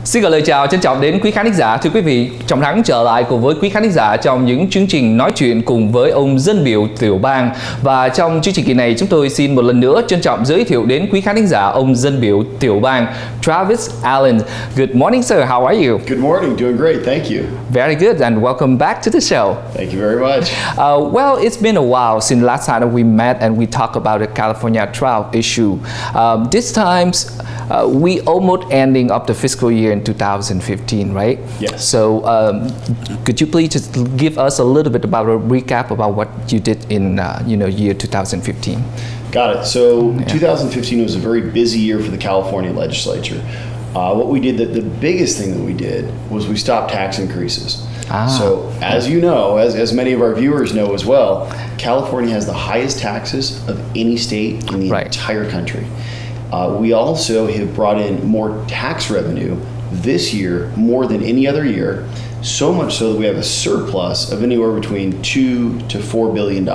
Xin gửi lời chào trân trọng đến quý khán thính giả. Thưa quý vị, Trọng Thắng trở lại cùng với quý khán thính giả trong những chương trình nói chuyện cùng với ông dân biểu tiểu bang. Và trong chương trình kỳ này, chúng tôi xin một lần nữa trân trọng giới thiệu đến quý khán thính giả ông dân biểu tiểu bang Travis Allen. Good morning, sir. How are you? Good morning. Doing great. Thank you. Very good, and welcome back to the show. Thank you very much. Well, it's been a while since last time that we met and we talked about the California drought issue. This time, we almost ending of the fiscal year in 2015, right? Yes. So, could you please just give us a little bit about a recap about what you did in year 2015? Got it. So 2015 was a very busy year for the California legislature. What we did, the biggest thing that we did was we stopped tax increases. So as you know, as many of our viewers know as well, California has the highest taxes of any state in the entire country. We also have brought in more tax revenue this year more than any other year, so much so that we have a surplus of anywhere between $2 to $4 billion.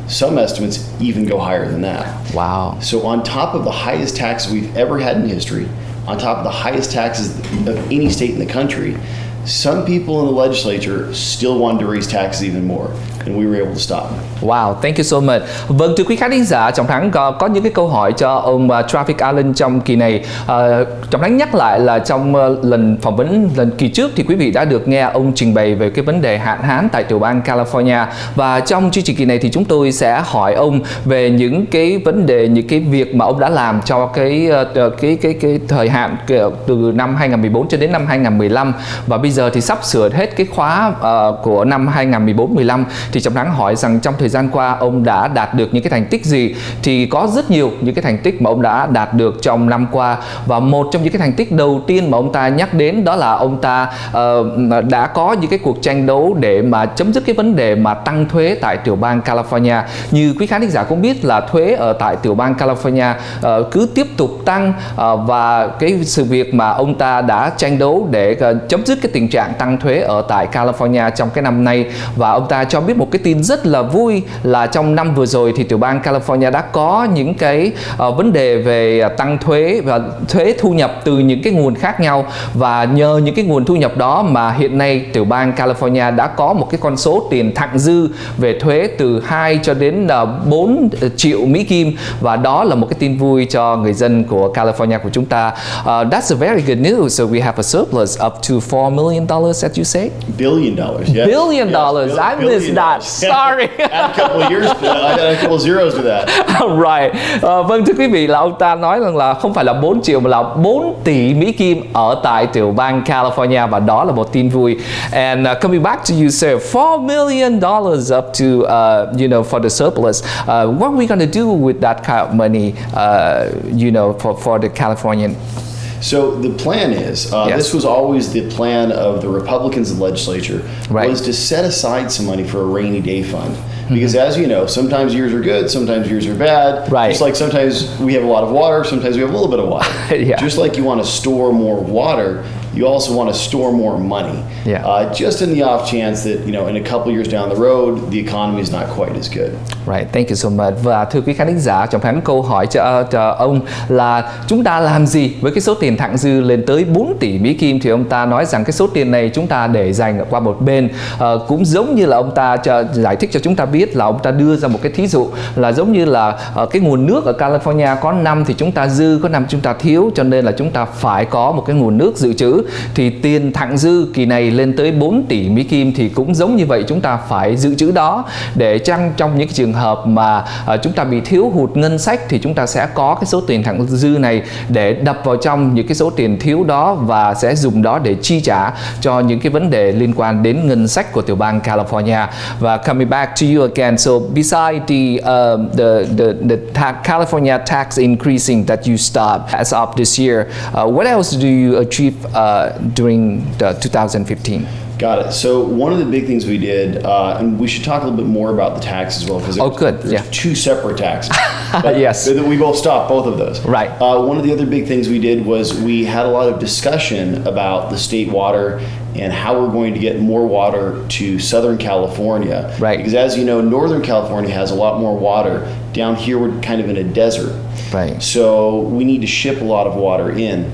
Some estimates even go higher than that. Wow. So on top of the highest taxes we've ever had in history, on top of the highest taxes of any state in the country, some people in the legislature still wanted to raise taxes even more, and we were able to stop them. Wow, thank you so much. Vâng, thưa quý khán thính giả, Trọng Thắng có những cái câu hỏi cho ông Travis Allen trong kỳ này. Trọng Thắng nhắc lại là trong lần phỏng vấn lần kỳ trước thì quý vị đã được nghe ông trình bày về cái vấn đề hạn hán tại tiểu bang California, và trong chương trình kỳ này thì chúng tôi sẽ hỏi ông về những cái vấn đề, những cái việc mà ông đã làm cho cái thời hạn từ năm 2014 cho đến năm 2015, và bây giờ thì sắp sửa hết cái khóa của năm 2014-15. Thì Trọng Thắng hỏi rằng trong thời gian qua ông đã đạt được những cái thành tích gì? Thì có rất nhiều những cái thành tích mà ông đã đạt được trong năm qua, và một trong những cái thành tích đầu tiên mà ông ta nhắc đến đó là ông ta đã có những cái cuộc tranh đấu để mà chấm dứt cái vấn đề mà tăng thuế tại tiểu bang California. Như quý khán thính giả cũng biết là thuế ở tại tiểu bang California cứ tiếp tục tăng, và cái sự việc mà ông ta đã tranh đấu để chấm dứt cái tình trạng tăng thuế ở tại California trong cái năm nay. Và ông ta cho biết một cái tin rất là vui là trong năm vừa rồi thì tiểu bang California đã có những cái vấn đề về tăng thuế và thuế thu nhập từ những cái nguồn khác nhau, và nhờ những cái nguồn thu nhập đó mà hiện nay tiểu bang California đã có một cái con số tiền thặng dư về thuế từ 2 cho đến 4 triệu Mỹ Kim, và đó là một cái tin vui cho người dân của California của chúng ta. That's a very good news. So we have a surplus up to $4 million, as you say? $1 billion, yeah. $1 billion. I missed that. Sorry. Add a couple of years, add a couple of zeros to that. Right. Vâng, thưa quý vị, là ông ta nói rằng là không phải là 4 triệu mà là 4 tỷ Mỹ Kim ở tại tiểu bang California, và đó là một tin vui. And coming back to you, sir, $4 million up to for the surplus. What are we going to do with that kind of money? For the Californian. So the plan is, this was always the plan of the Republicans in the legislature, was to set aside some money for a rainy day fund. Because as you know, sometimes years are good, sometimes years are bad. Right. Just like sometimes we have a lot of water, sometimes we have a little bit of water. Just like you want to store more water, you also want to store more money. Just in the off chance that, in a couple years down the road, the economy is not quite as good. Right, thank you so much. Và thưa quý khán thính giả, Trọng Thắng câu hỏi cho ông là chúng ta làm gì với cái số tiền thặng dư lên tới 4 tỷ Mỹ Kim? Thì ông ta nói rằng cái số tiền này chúng ta để dành qua một bên. Cũng giống như là ông ta giải thích cho chúng ta biết là ông ta đưa ra một cái thí dụ là giống như là cái nguồn nước ở California có năm thì chúng ta dư, có năm chúng ta thiếu, cho nên là chúng ta phải có một cái nguồn nước dự trữ. Thì tiền thặng dư kỳ này lên tới 4 tỷ Mỹ Kim thì cũng giống như vậy, chúng ta phải dự trữ đó để trong những cái trường hợp mà chúng ta bị thiếu hụt ngân sách thì chúng ta sẽ có cái số tiền thặng dư này để đập vào trong những cái số tiền thiếu đó, và sẽ dùng đó để chi trả cho những cái vấn đề liên quan đến ngân sách của tiểu bang California. Và coming back to you again, so beside the California tax increasing that you stopped as of this year, what else do you achieve during 2015? Got it. So one of the big things we did, and we should talk a little bit more about the tax as well, because there's two separate taxes. But yes. We both stopped both of those. Right. One of the other big things we did was we had a lot of discussion about the state water and how we're going to get more water to Southern California. Right. Because as you know, Northern California has a lot more water. Down here, we're kind of in a desert. Right. So we need to ship a lot of water in.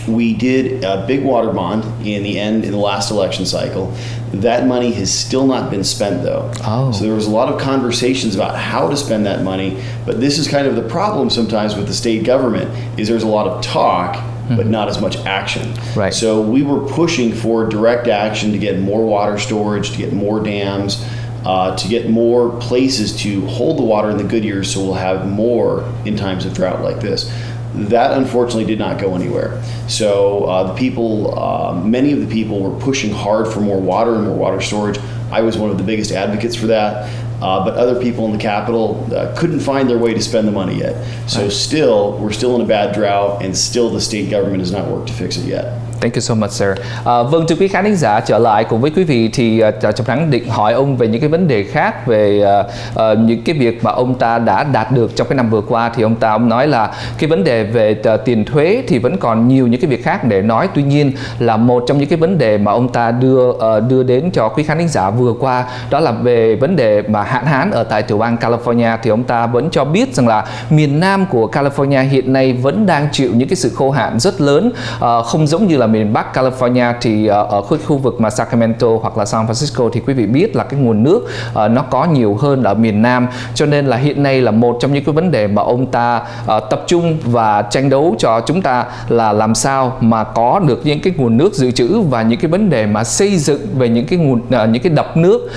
We did a big water bond in the last election cycle. That money has still not been spent though. Oh. So there was a lot of conversations about how to spend that money, but this is kind of the problem sometimes with the state government is there's a lot of talk but not as much action. Right. So we were pushing for direct action to get more water storage, to get more dams, to get more places to hold the water in the good years so we'll have more in times of drought like this. That unfortunately did not go anywhere. So many of the people were pushing hard for more water and more water storage. I was one of the biggest advocates for that. But other people in the capital couldn't find their way to spend the money yet. So we're still in a bad drought and still the state government has not worked to fix it yet. Thank you so much, sir. Vâng, thưa quý khán thính giả, trở lại cùng với quý vị thì Trọng Thắng định hỏi ông về những cái vấn đề khác về những cái việc mà ông ta đã đạt được trong cái năm vừa qua. Thì ông nói là cái vấn đề về tiền thuế thì vẫn còn nhiều những cái việc khác để nói. Tuy nhiên là một trong những cái vấn đề mà ông ta đưa đến cho quý khán thính giả vừa qua đó là về vấn đề mà hạn hán ở tại tiểu bang California. Thì ông ta vẫn cho biết rằng là miền Nam của California hiện nay vẫn đang chịu những cái sự khô hạn rất lớn, không giống như là miền Bắc California. Thì ở khu vực mà Sacramento hoặc là San Francisco thì quý vị biết là cái nguồn nước nó có nhiều hơn ở miền Nam, cho nên là hiện nay là một trong những cái vấn đề mà ông ta tập trung và tranh đấu cho chúng ta là làm sao mà có được những cái nguồn nước dự trữ và những cái vấn đề mà xây dựng về những cái đập nước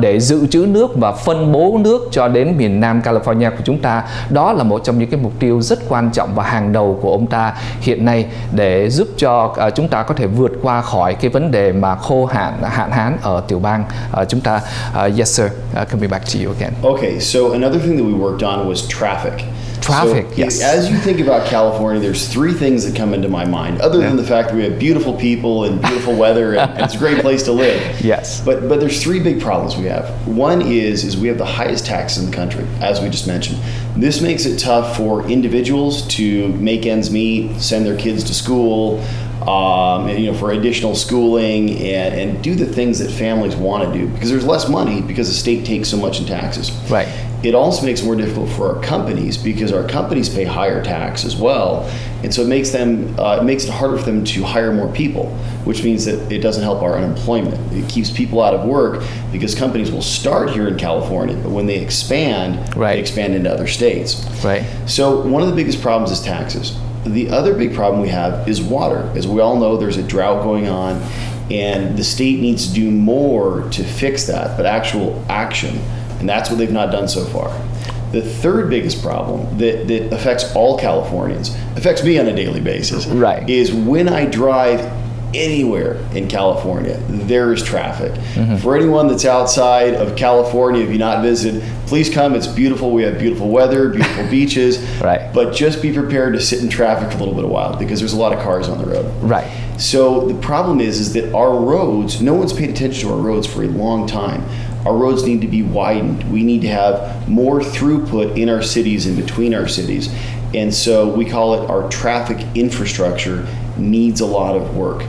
để dự trữ nước và phân bố nước cho đến miền Nam California của chúng ta. Đó là một trong những cái mục tiêu rất quan trọng và hàng đầu của ông ta hiện nay để giúp cho chúng ta có thể vượt qua khỏi cái vấn đề mà hạn hán ở tiểu bang chúng ta. Yes sir, coming back to you again. Okay, so another thing that we worked on was traffic. Traffic, so, yes. As you think about California, there's three things that come into my mind, other than the fact that we have beautiful people and beautiful weather, and it's a great place to live. Yes. But there's three big problems we have. One is we have the highest taxes in the country, as we just mentioned. This makes it tough for individuals to make ends meet, send their kids to school, for additional schooling and do the things that families want to do because there's less money because the state takes so much in taxes. Right. It also makes it more difficult for our companies because our companies pay higher tax as well, and so it makes it harder for them to hire more people, which means that it doesn't help our unemployment. It keeps people out of work because companies will start here in California, but when they expand, they expand into other states. Right. So one of the biggest problems is taxes. The other big problem we have is water. As we all know, there's a drought going on, and the state needs to do more to fix that, but actual action. And that's what they've not done so far. The third biggest problem that affects all Californians, affects me on a daily basis, is when I drive anywhere in California, there is traffic. For anyone that's outside of California, if you're not visited, please come. It's beautiful. We have beautiful weather, beautiful beaches. But just be prepared to sit in traffic for a little bit of a while because there's a lot of cars on the road. So the problem is that our roads, no one's paid attention to our roads for a long time. Our roads need to be widened. We need to have more throughput in our cities and between our cities. And so we call it our traffic infrastructure needs a lot of work.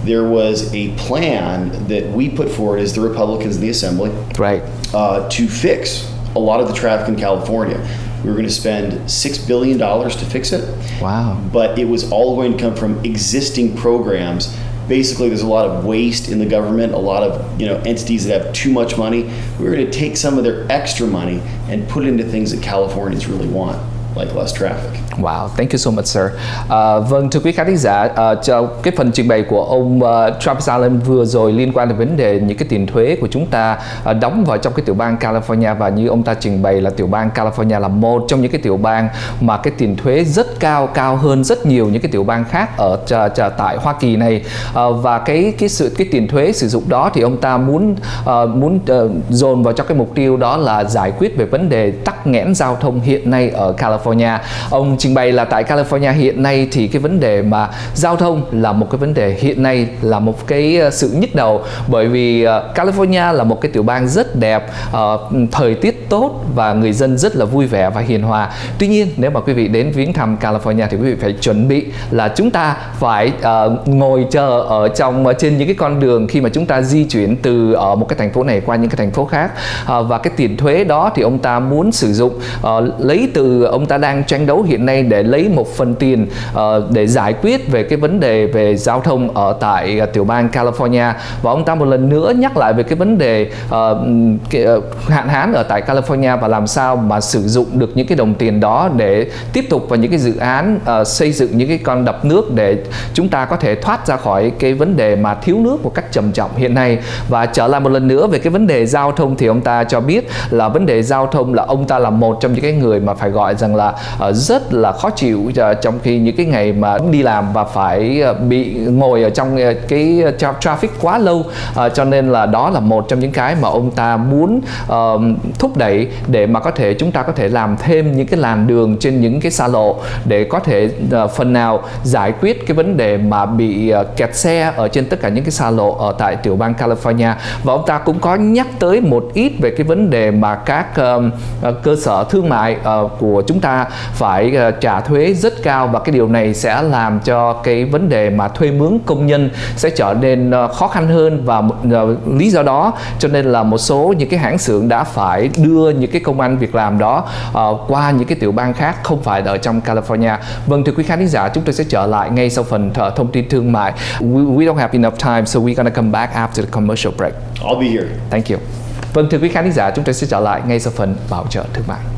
There was a plan that we put forward as the Republicans in the Assembly to fix a lot of the traffic in California. We were going to spend $6 billion to fix it. Wow. But it was all going to come from existing programs. Basically, there's a lot of waste in the government, a lot of entities that have too much money. We're going to take some of their extra money and put it into things that Californians really want, like less traffic. Wow, thank you so much, sir. Vâng, thưa quý khán thính giả, cho cái phần trình bày của ông Travis Allen vừa rồi liên quan đến vấn đề những cái tiền thuế của chúng ta đóng vào trong cái tiểu bang California, và như ông ta trình bày là tiểu bang California là một trong những cái tiểu bang mà cái tiền thuế rất cao, cao hơn rất nhiều những cái tiểu bang khác ở tại Hoa Kỳ này. Và cái tiền thuế sử dụng đó thì ông ta muốn dồn vào cho cái mục tiêu đó là giải quyết về vấn đề tắc nghẽn giao thông hiện nay ở California. Ông trình bày là tại California hiện nay thì cái vấn đề mà giao thông là một cái vấn đề hiện nay là một cái sự nhức đầu, bởi vì California là một cái tiểu bang rất đẹp, thời tiết tốt và người dân rất là vui vẻ và hiền hòa. Tuy nhiên nếu mà quý vị đến viếng thăm California thì quý vị phải chuẩn bị là chúng ta phải ngồi chờ ở trên những cái con đường khi mà chúng ta di chuyển từ ở một cái thành phố này qua những cái thành phố khác, và cái tiền thuế đó thì ông ta muốn sử dụng, lấy từ ông ta ta đang tranh đấu hiện nay để lấy một phần tiền để giải quyết về cái vấn đề về giao thông ở tại tiểu bang California. Và ông ta một lần nữa nhắc lại về cái vấn đề hạn hán ở tại California và làm sao mà sử dụng được những cái đồng tiền đó để tiếp tục vào những cái dự án xây dựng những cái con đập nước để chúng ta có thể thoát ra khỏi cái vấn đề mà thiếu nước một cách trầm trọng hiện nay. Và trở lại một lần nữa về cái vấn đề giao thông thì ông ta cho biết là vấn đề giao thông là ông ta là một trong những cái người mà phải gọi rằng là rất là khó chịu trong khi những cái ngày mà đi làm và phải bị ngồi ở trong cái traffic quá lâu, cho nên là đó là một trong những cái mà ông ta muốn thúc đẩy để mà chúng ta có thể làm thêm những cái làn đường trên những cái xa lộ để có thể phần nào giải quyết cái vấn đề mà bị kẹt xe ở trên tất cả những cái xa lộ ở tại tiểu bang California. Và ông ta cũng có nhắc tới một ít về cái vấn đề mà các cơ sở thương mại của chúng ta phải trả thuế rất cao, và cái điều này sẽ làm cho cái vấn đề mà thuê mướn công nhân sẽ trở nên khó khăn hơn. Và lý do đó cho nên là một số những cái hãng xưởng đã phải đưa những cái công ăn việc làm đó qua những cái tiểu bang khác không phải ở trong California. Vâng, thưa quý khán giả, chúng tôi sẽ trở lại ngay sau phần thông tin thương mại. We don't have enough time, so we're gonna come back after the commercial break. I'll be here. Thank you. Vâng, thưa quý khán giả, chúng tôi sẽ trở lại ngay sau phần bảo trợ thương mại.